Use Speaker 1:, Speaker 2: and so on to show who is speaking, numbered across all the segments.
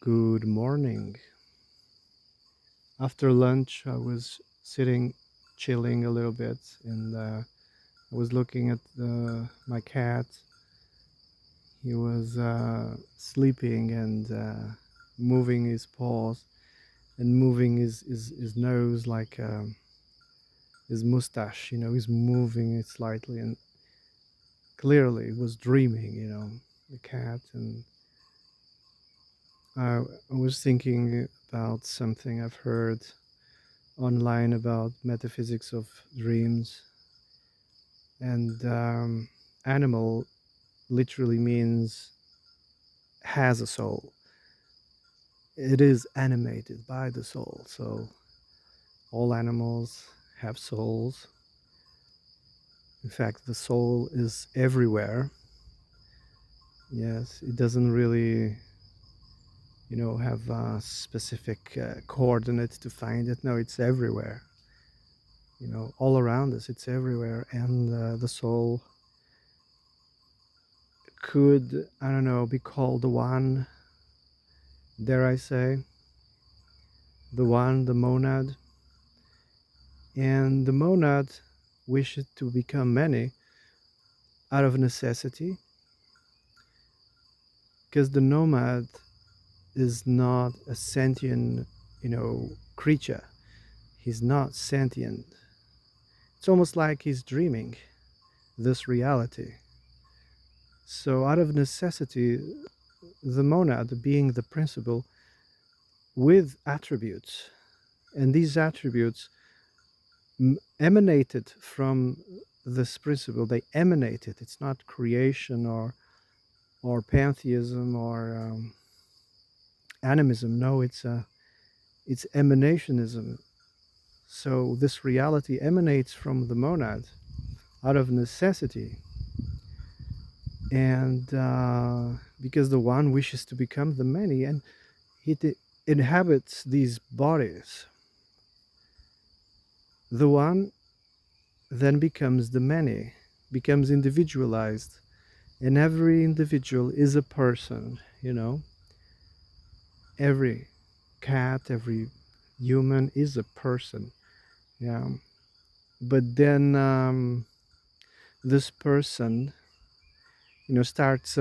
Speaker 1: Good morning. After lunch, I was sitting, chilling a little bit, and I was looking at my cat. He was sleeping and moving his paws and moving his nose like his mustache. He's moving it slightly, and clearly was dreaming. The cat. And I was thinking about something I've heard online about metaphysics of dreams. And animal literally means has a soul. It is animated by the soul. So all animals have souls. In fact, the soul is everywhere. Yes, it doesn't really, have specific coordinates to find it. No, it's everywhere. All around us, it's everywhere. And the soul could, I don't know, be called the one, dare I say, the one, the monad. And the monad wishes to become many out of necessity, because the nomad is not a sentient, creature. He's not sentient. It's almost like he's dreaming this reality. So, out of necessity, the monad being the principle with attributes, and these attributes emanated from this principle. They emanated. It's not creation or pantheism or animism. No, it's emanationism. So this reality emanates from the monad out of necessity, and because the one wishes to become the many, and inhabits these bodies. The one then becomes the many, becomes individualized, and every individual is a person. Every cat, every human is a person. Yeah. But then this person, starts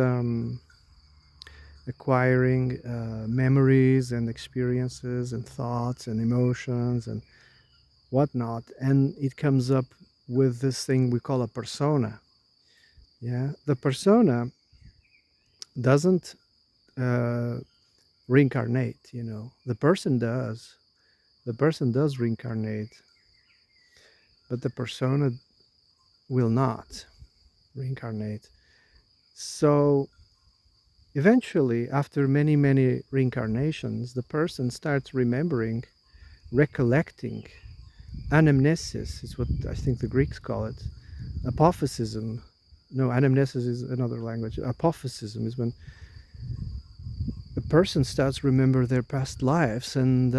Speaker 1: acquiring memories and experiences and thoughts and emotions and whatnot. And it comes up with this thing we call a persona. Yeah. The persona doesn't uh, reincarnate, the person does. The person does reincarnate, but the persona will not reincarnate. So eventually, after many, many reincarnations, the person starts remembering, recollecting. Anamnesis is what I think the Greeks call it. Apophysis. No, anamnesis is another language. Apophysis is when a person starts remember their past lives. And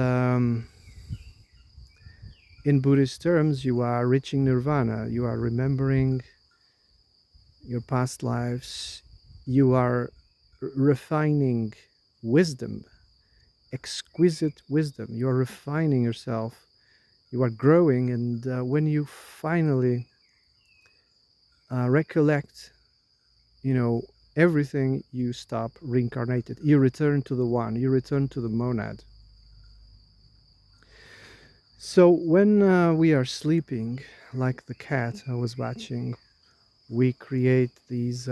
Speaker 1: in Buddhist terms, you are reaching nirvana. You are remembering your past lives. You are refining wisdom, exquisite wisdom. You are refining yourself. You are growing. And when you finally recollect, you know, everything, you stop reincarnated. You return to the one, you return to the monad. So when we are sleeping, like the cat I was watching, we create these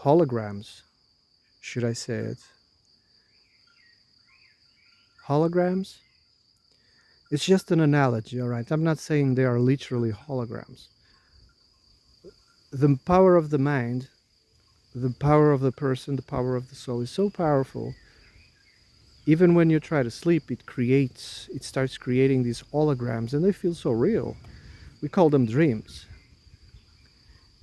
Speaker 1: holograms. Should I say it? Holograms? It's just an analogy, all right? I'm not saying they are literally holograms. The power of the mind, the power of the person, the power of the soul is so powerful. Even when you try to sleep, it starts creating these holograms, and they feel so real. We call them dreams,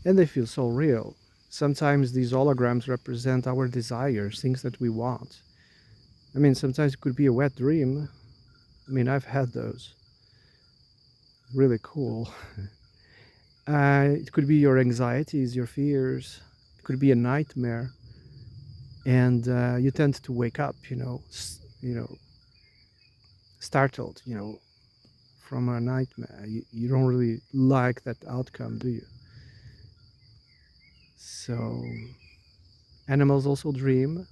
Speaker 1: and they feel so real. Sometimes these holograms represent our desires, things that we want. I mean, sometimes it could be a wet dream. I mean, I've had those. Really cool. It could be your anxieties, your fears. It could be a nightmare. and you tend to wake up, startled, from a nightmare. You don't really like that outcome, do you? So animals also dream.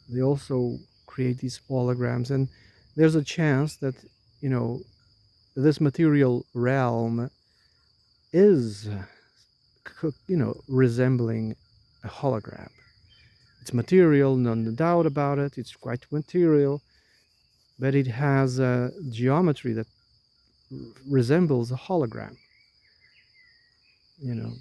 Speaker 1: They also create these holograms, and there's a chance that, you know this material realm is, resembling a hologram. It's material, no doubt about it. It's quite material, but it has a geometry that resembles a hologram. You know.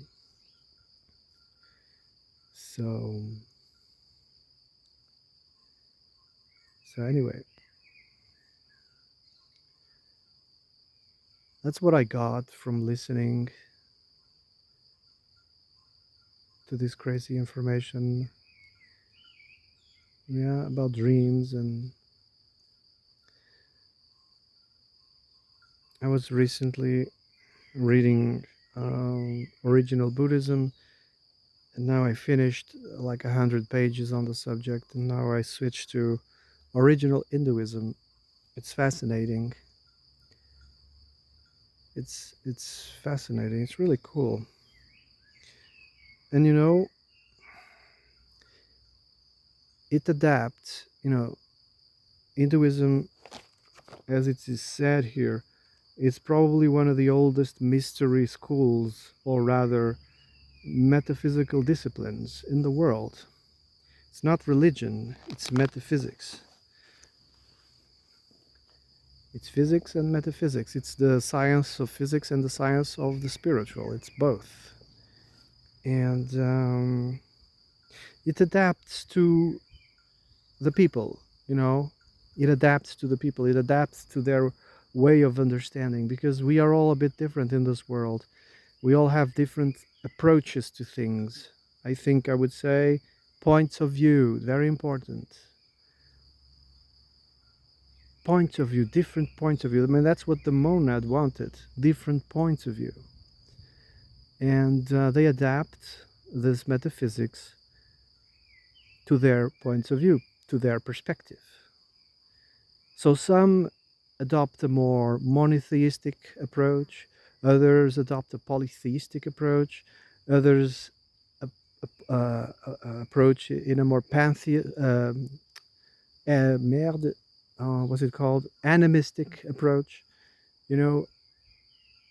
Speaker 1: So anyway, that's what I got from listening to this crazy information. Yeah, about dreams. And I was recently reading original Buddhism, and now I finished like 100 pages on the subject, and now I switched to original Hinduism. It's fascinating. It's fascinating. It's really cool. And it adapts. Hinduism, as it is said here, is probably one of the oldest mystery schools, or rather metaphysical disciplines in the world. It's not religion, it's metaphysics. It's physics and metaphysics. It's the science of physics and the science of the spiritual. It's both. And it adapts to the people, you know. It adapts to the people. It adapts to their way of understanding, because we are all a bit different in this world. We all have different approaches to things. I think I would say points of view, very important. Points of view, different points of view. I mean, that's what the monad wanted, different points of view. And they adapt this metaphysics to their points of view, to their perspective. So some adopt a more monotheistic approach, others adopt a polytheistic approach, others approach in a more what's it called? Animistic approach. You know,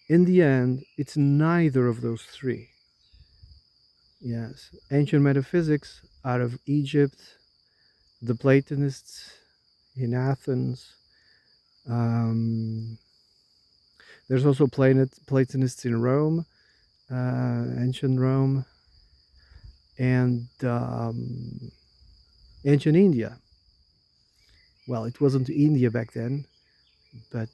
Speaker 1: in the end, it's neither of those three. Yes, ancient metaphysics out of Egypt, the Platonists in Athens. Um, there's also Platonists in Rome, ancient Rome, and ancient India. Well, it wasn't India back then, but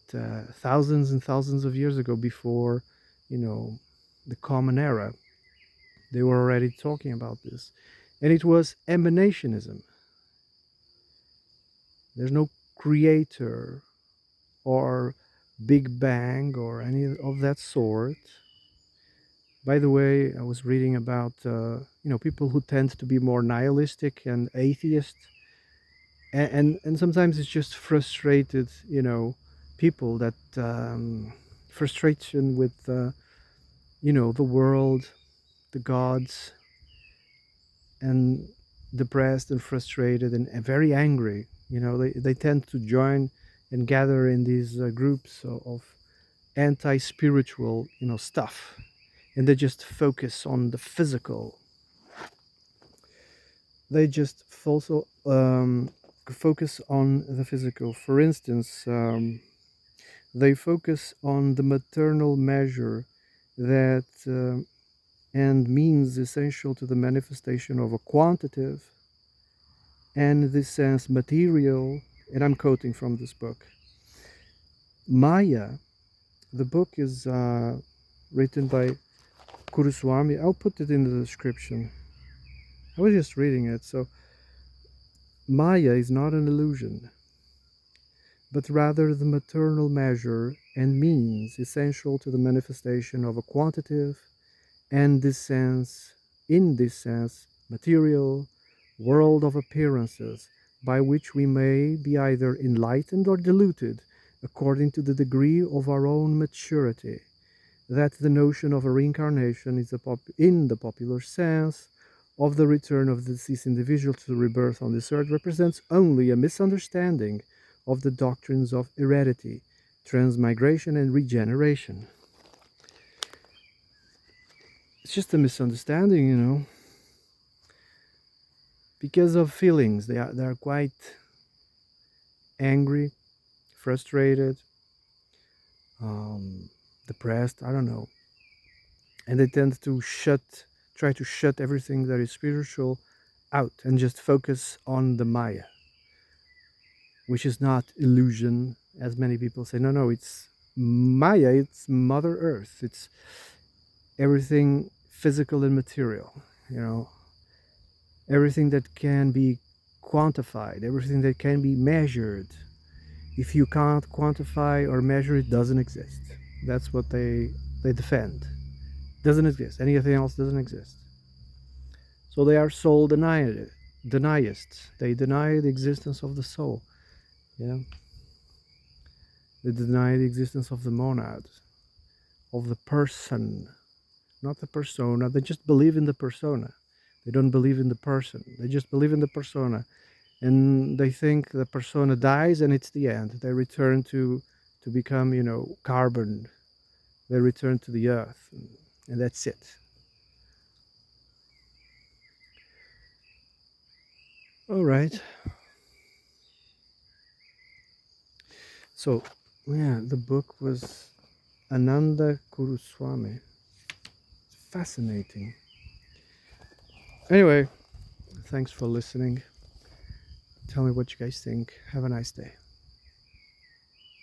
Speaker 1: thousands and thousands of years ago, before, the Common Era, they were already talking about this. And it was emanationism. There's no creator or Big Bang or any of that sort. By the way, I was reading about people who tend to be more nihilistic and atheist, and sometimes it's just frustrated, people that frustration with the world, the gods, and depressed and frustrated and very angry. They tend to join and gather in these groups of anti-spiritual stuff, and they just focus on the physical. They just also focus on the physical. For instance, they focus on the maternal measure that and means essential to the manifestation of a quantitative and, in this sense, material. And I'm quoting from this book, Mãyã. The book is written by Kuruswamy. I'll put it in the description. I was just reading it. So Mãyã is not an illusion, but rather the maternal measure and means essential to the manifestation of a quantitative and, in this sense, material world of appearances, by which we may be either enlightened or deluded, according to the degree of our own maturity. That the notion of a reincarnation is in the popular sense of the return of the deceased individual to rebirth on this earth represents only a misunderstanding of the doctrines of heredity, transmigration, and regeneration. It's just a misunderstanding, because of feelings. They are quite angry, frustrated, depressed. I don't know, and they tend to try to shut everything that is spiritual out and just focus on the Maya, which is not illusion, as many people say. No, it's Maya. It's Mother Earth. It's everything physical and material. Everything that can be quantified, everything that can be measured. If you can't quantify or measure, it doesn't exist. That's what they defend. Doesn't exist. Anything else doesn't exist. So they are soul denyists. They deny the existence of the soul. Yeah. They deny the existence of the monad, of the person, not the persona. They just believe in the persona. They don't believe in the person. They just believe in the persona. And they think the persona dies and it's the end. They return to become, carbon. They return to the earth, and that's it. All right. So, yeah, the book was Ananda Kuruswamy. Fascinating. Anyway, thanks for listening. Tell me what you guys think. Have a nice day.